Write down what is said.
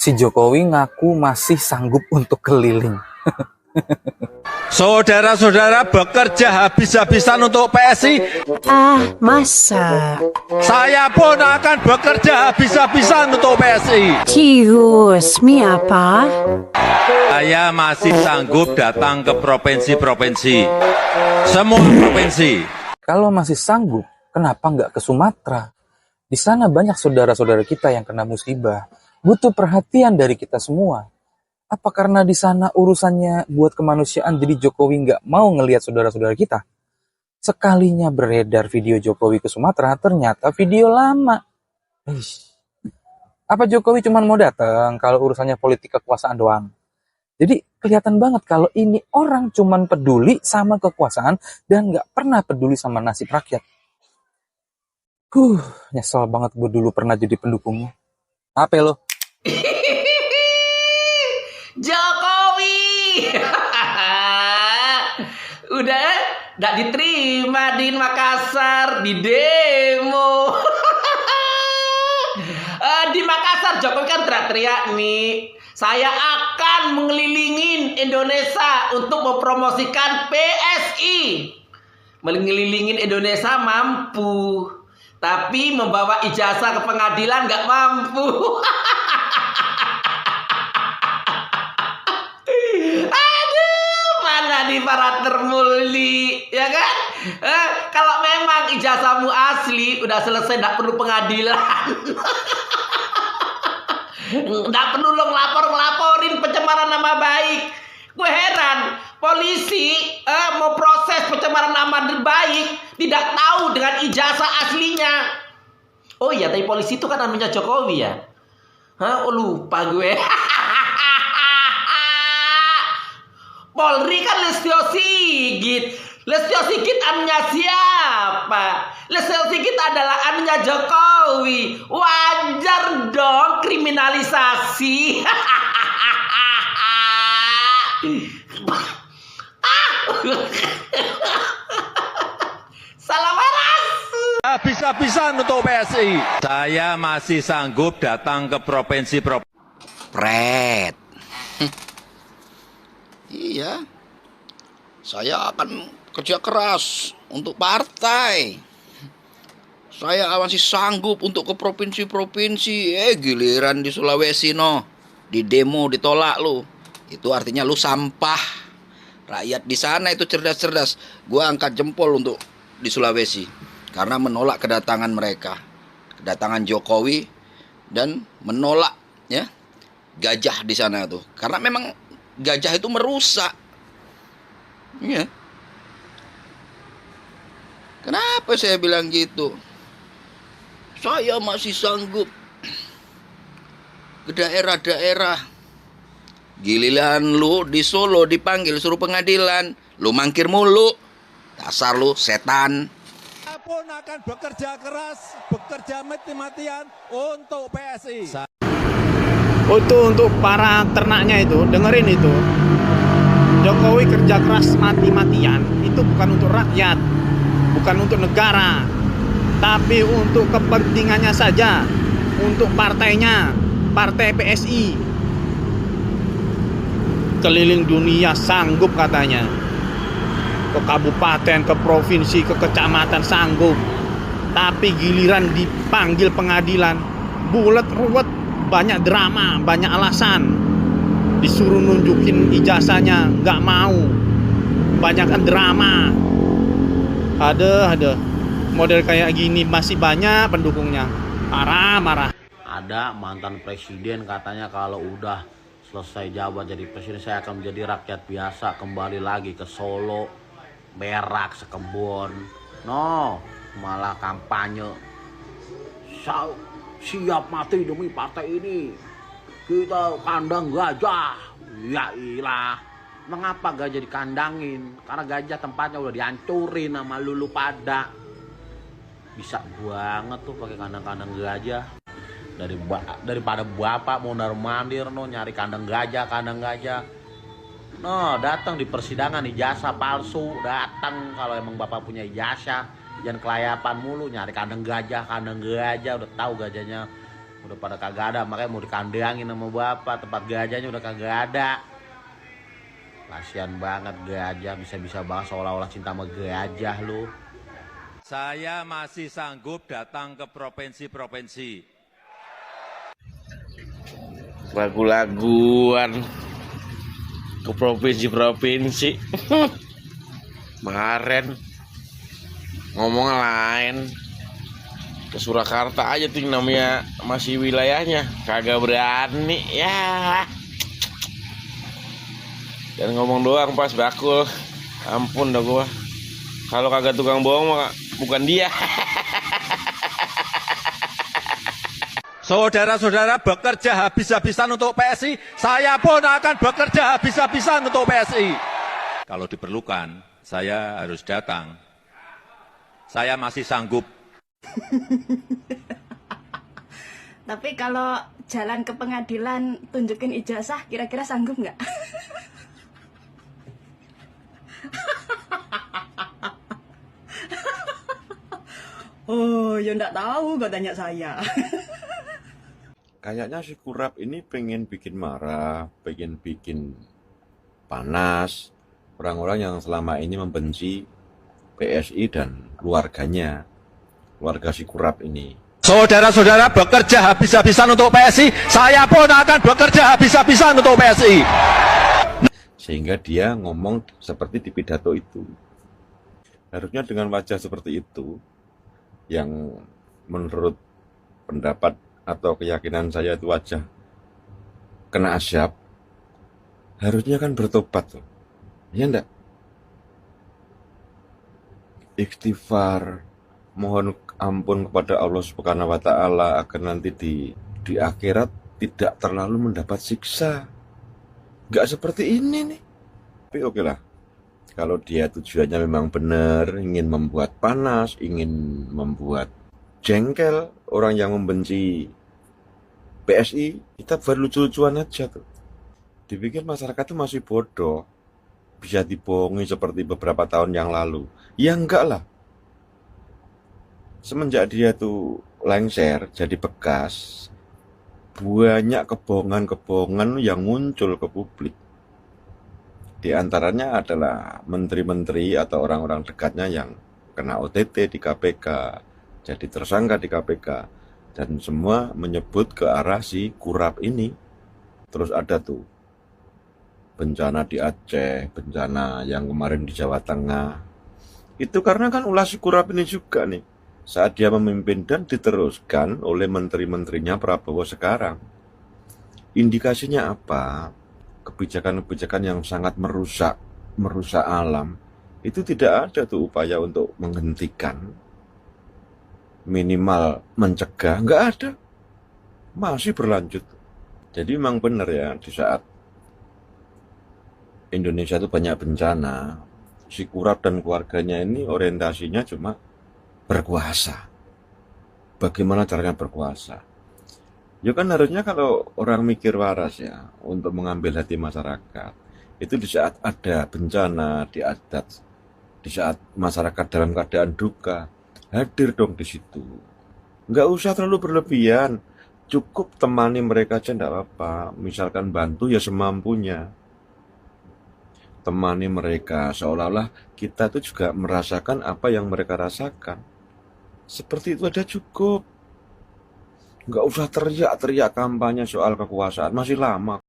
Si Jokowi ngaku masih sanggup untuk keliling. Saudara-saudara bekerja habis-habisan untuk PSI. Masa? Saya pun akan bekerja habis-habisan untuk PSI. Serius, mi apa? Saya masih sanggup datang ke provinsi-provinsi. Semua provinsi. Kalau masih sanggup, kenapa nggak ke Sumatera? Di sana banyak saudara-saudara kita yang kena musibah. Butuh perhatian dari kita semua. Apa karena di sana urusannya buat kemanusiaan jadi Jokowi nggak mau ngelihat saudara-saudara kita? Sekalinya beredar video Jokowi ke Sumatera, ternyata video lama. Apa Jokowi cuma mau datang kalau urusannya politik kekuasaan doang? Jadi kelihatan banget kalau ini orang cuma peduli sama kekuasaan dan nggak pernah peduli sama nasib rakyat. Nyesel banget gue dulu pernah jadi pendukungnya. Apa lo? Jokowi udah gak diterima di Makassar di demo. Di Makassar Jokowi kan teriak-teriak nih, saya akan mengelilingin Indonesia untuk mempromosikan PSI. Mengelilingin Indonesia mampu, tapi membawa ijazah ke pengadilan gak mampu. Di para termuli, ya kan? Kalau memang ijazahmu asli, udah selesai, nggak perlu pengadilan. Nggak perlu lo ngelaporin pencemaran nama baik. Gue heran, polisi mau proses pencemaran nama baik, tidak tahu dengan ijazah aslinya. Oh iya, tapi polisi itu kan namanya Jokowi ya? Oh, lupa gue. Polri kan Listio Sigit. Listio Sigit anunya siapa? Listio Sigit adalah anunya Jokowi. Wajar dong kriminalisasi. Salah waras. Habis-habisan untuk PSI. Saya masih sanggup datang ke provinsi-provinsi. Pret. Iya, saya akan kerja keras untuk partai. Saya masih sanggup untuk ke provinsi-provinsi. Giliran di Sulawesi di demo ditolak lu. Itu artinya lu sampah. Rakyat di sana itu cerdas-cerdas. Gua angkat jempol untuk di Sulawesi karena menolak kedatangan mereka, kedatangan Jokowi, dan menolak ya gajah di sana tuh. Karena memang gajah itu merusak. Iya. Kenapa saya bilang gitu? Saya masih sanggup ke daerah-daerah. Giliran lu di Solo dipanggil suruh pengadilan, lu mangkir mulu. Dasar lu setan. Saya pun akan bekerja keras, bekerja mati-matian untuk PSI. Untuk para ternaknya itu, dengerin itu. Jokowi kerja keras mati-matian, itu bukan untuk rakyat, bukan untuk negara, tapi untuk kepentingannya saja, untuk partainya, partai PSI. Keliling dunia sanggup katanya. Ke kabupaten, ke provinsi, ke kecamatan sanggup. Tapi giliran dipanggil pengadilan, bulet ruwet. Banyak drama, banyak alasan. Disuruh nunjukin ijazahnya, nggak mau. Banyakan drama. Ada model kayak gini masih banyak pendukungnya. Marah. Ada mantan presiden katanya kalau udah selesai jabat jadi presiden, saya akan menjadi rakyat biasa, kembali lagi ke Solo, berak sekebun. Malah kampanye. Siap mati demi partai ini. Kita kandang gajah. Ya ilah. Mengapa gajah dikandangin? Karena gajah tempatnya udah dihancurin sama lulu pada. Bisa banget tuh pakai kandang-kandang gajah. Daripada bapak mau mandir nyari kandang gajah. Datang di persidangan ijazah palsu. Datang kalau emang bapak punya ijazah. Jangan kelayapan mulu nyari kandang gajah. Udah tahu gajahnya Udah pada kagak ada, makanya mau dikandangin sama bapak. Tempat gajahnya udah kagak ada. Kasian banget gajah, bisa-bisa banget seolah-olah cinta sama gajah lu. Saya masih sanggup datang ke provinsi-provinsi. Lagu-laguan ke provinsi-provinsi. Kemarin ngomong lain, ke Surakarta aja tuh namanya masih wilayahnya, kagak berani ya. Dan ngomong doang pas bakul, ampun dah gua. Kalau kagak tukang bohong mah bukan dia. Saudara-saudara bekerja habis-habisan untuk PSI, saya pun akan bekerja habis-habisan untuk PSI. Kalau diperlukan, saya harus datang. Saya masih sanggup. Tapi kalau jalan ke pengadilan tunjukin ijazah, kira-kira sanggup nggak? Oh, ya nggak tahu, gak tanya saya. Kayaknya si Kurap ini pengen bikin marah, pengen bikin panas orang-orang yang selama ini membenci PSI dan keluarganya, keluarga si Kurap ini. Saudara-saudara bekerja habis-habisan untuk PSI, saya pun akan bekerja habis-habisan untuk PSI. Sehingga dia ngomong seperti di pidato itu. Harusnya dengan wajah seperti itu, yang menurut pendapat atau keyakinan saya itu wajah kena asyap, harusnya kan bertobat tuh. Ya enggak? Istighfar, mohon ampun kepada Allah Subhanahu wa taala agar nanti di akhirat tidak terlalu mendapat siksa. Enggak seperti ini nih. Tapi oke lah. Kalau dia tujuannya memang benar, ingin membuat panas, ingin membuat jengkel orang yang membenci PSI, kita buat lucu-lucuan aja tuh. Dipikir masyarakat itu masih bodoh, bisa dibohongi seperti beberapa tahun yang lalu. Ya enggak lah. Semenjak dia tuh lengser, jadi bekas, banyak kebohongan-kebohongan yang muncul ke publik. Di antaranya adalah menteri-menteri atau orang-orang dekatnya yang kena OTT di KPK, jadi tersangka di KPK, dan semua menyebut ke arah si Kurap ini. Terus ada tuh bencana di Aceh, bencana yang kemarin di Jawa Tengah. Itu karena kan ulah si Kurap ini juga nih, saat dia memimpin dan diteruskan oleh menteri-menterinya Prabowo sekarang. Indikasinya apa? Kebijakan-kebijakan yang sangat merusak alam, itu tidak ada tuh upaya untuk menghentikan, minimal mencegah, nggak ada, masih berlanjut. Jadi memang benar ya, di saat Indonesia itu banyak bencana, si Kurap dan keluarganya ini orientasinya cuma berkuasa. Bagaimana caranya berkuasa? Ya kan harusnya kalau orang mikir waras ya, untuk mengambil hati masyarakat, itu di saat ada bencana, di saat masyarakat dalam keadaan duka, hadir dong di situ. Nggak usah terlalu berlebihan, cukup temani mereka aja nggak apa-apa. Misalkan bantu ya semampunya. Temani mereka, seolah-olah kita tuh juga merasakan apa yang mereka rasakan. Seperti itu aja cukup. Nggak usah teriak-teriak kampanye soal kekuasaan, masih lama.